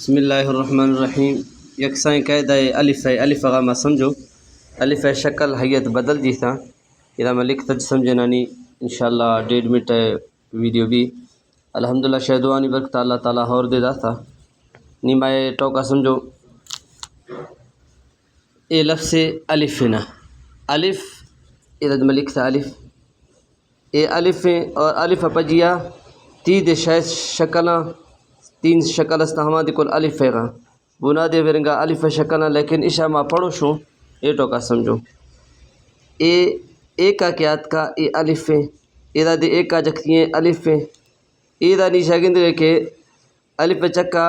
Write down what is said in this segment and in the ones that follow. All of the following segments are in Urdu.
بسم اللہ الرحمن الرحیم. یکساں قاعدہ الف ہے. الف ما سمجھو الف ہے شکل حیت بدل جی تھا اذا میں لکھتا سمجھنانی انشاءاللہ 1.5 منٹ ویڈیو بھی الحمدللہ شہدوانی برکت اللہ تعالیٰ اور دے دا تھا نیمائے ٹوکا سمجھو. اے لفظ الف نا الف اذا میں لکھتا الف اے الف اور الف پجیا تید شکلاں 3 شکل است ہمارے کل الف ہے گا بنادے ورنگا الف شکل لیکن عشاء ما پڑھو شو اے ٹوکا سمجھو. اے کا کیات کا اے الف ہے اذا دے اے کا جکتی ہیں الف ہے اذا نی شاگند کہ الف چکا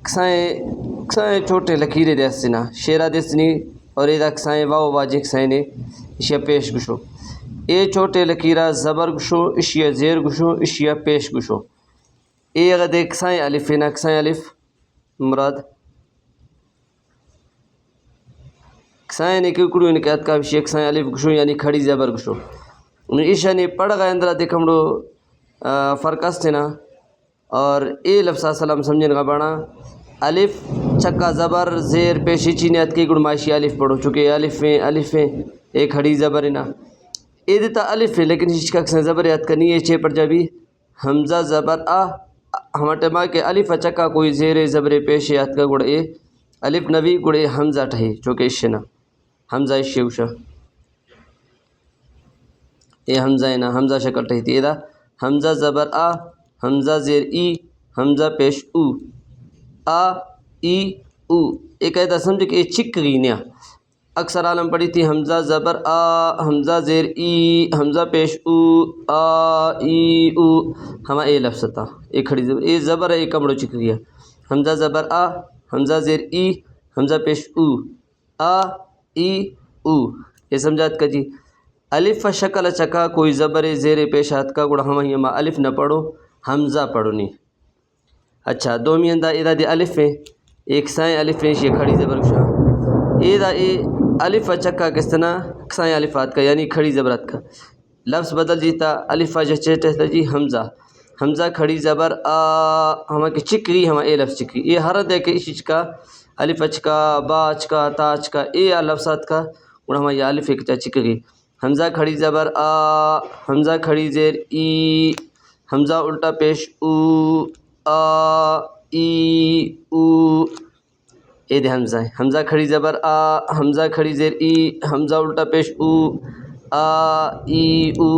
کسائیں چھوٹے لکیرے دے سنا شیرا دے سنی اور اذا کسائیں واو واجے کسائیں نے اشیا پیش گشو اے چھوٹے لکیرہ زبر گشو اشیا زیر گشو اشیا پیش گشو. اے اگر دیکھ کسائیں الف ہے نا کسائیں الف مراد کسائیں نے کیوں کڑو انکیات کا وشی کسائیں الف گشو یعنی کھڑی زبر گشو ایشا نے پڑھ گئے اندرہ دیکھمڑو فرق است نا. اور اے لفظ سلام سمجھن گا بانا الف چکا زبر زیر پیشی چینیات کی گڑمائشی الف پڑھو چونکہ الف ہیں اے کھڑی زبر ہے نا اے دیتا الف ہے لیکن اس کا کسائیں زبر یاد کرنی ہے چھے پڑھ جا بھی حمزہ زبر آ ہمارے ماں کے الف چکا کوئی زیر زبر پیش یاد کا گڑ اے الف نبی گڑ اے حمزہ ٹھہی چونکہ اشنا حمزہ اشی اوشا اے حمزہ ہے نا حمزہ شکل ٹھہی تھی ادا حمزہ زبر آ حمزہ زیر ای حمزہ پیش او آ ای او. ایک ایدہ سمجھ کہ اے چک گئی نیا اکثر عالم پڑھی تھی حمزہ زبر آ حمزہ زیر ای حمزہ پیش او آ ای او ہما اے لفظ تھا اے کھڑی زبر اے زبر اے کمڑو چک گیا حمزہ زبر آ حمزہ زیر ای حمزہ پیش او آ ای او. یہ سمجھات کا جی الف شکل چکا کوئی زبر زیر پیشات کا گڑا ہم ما الف نہ پڑھو حمزہ پڑھو نہیں. اچھا دومی اندہ ادا دے الف ہیں ایک سائیں الف ہیں یہ کھڑی زبر شاہ ادا اے الف چکا کس طرح سائیں الفات کا یعنی کھڑی زبرات کا لفظ بدل جیتا الف جچتا جی حمزہ حمزہ کھڑی زبر آ ہما کہ چکری ہما اے لفظ چکری یہ ہر دے کہ اس کا الف چکا باچ کا تاچ کا اے لفظات کا اور ہما یہ الف ایک چکری حمزہ کھڑی زبر آ حمزہ کھڑی زیر ای حمزہ الٹا پیش او آ ای او اے دے حمزہ ہے حمزہ کھڑی زبر آ حمزہ کھڑی زیر ای حمزہ الٹا پیش او آ ای او.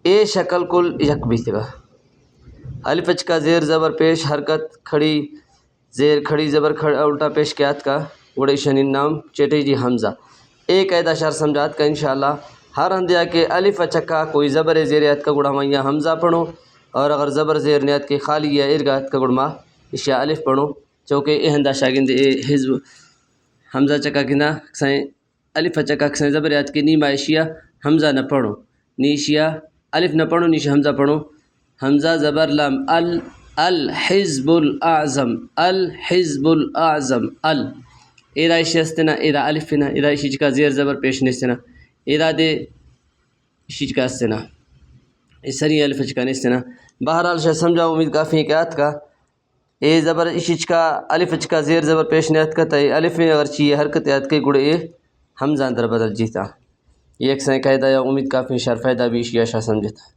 اے شکل کل یک بیتے گا الف چکا زیر زبر پیش حرکت کھڑی زیر کھڑی زبر الٹا پیش کیات کا گڑے شنین نام چیٹے جی حمزہ. ایک قاعدہ شار سمجھات کا انشاءاللہ ہر اندیا کہ الف چکا کوئی زبر زیریات کا گڑا ہمیں حمزہ پڑھو اور اگر زبر زیر نیات کے خالی یا ارگات کا گڑما اشیا الف پڑھو چونکہ اے ہندہ شاگند اے حزب حمزہ چکا کنا کسائیں الف چکا کسائیں زبر یاد کے نیمہ اشیا حمزہ نہ پڑھو نیشیا الف نہ پڑھو نیش حمزہ پڑھو حمزہ زبر لام الحزب الاعظم الحزب الاعظم ادا اشی استنا ادا الف نا ادا اشی کا زیر زبر پیش نستنا ادا دے اشی کا استنا سری الف چکا نستنا. بہرحال شاہ سمجھا امید کافی کیات کا اے زبر اشی کا الف چکا زیر زبر پیش نیات کا تے الف میں اگر چیئے حرکت یاد کے گڑے اے حمزہ اندر بدل جیتا یہ ایک سائیں قاعدہ یا امید کافی شار فائدہ بھی اشیاء شاہ سمجھتا.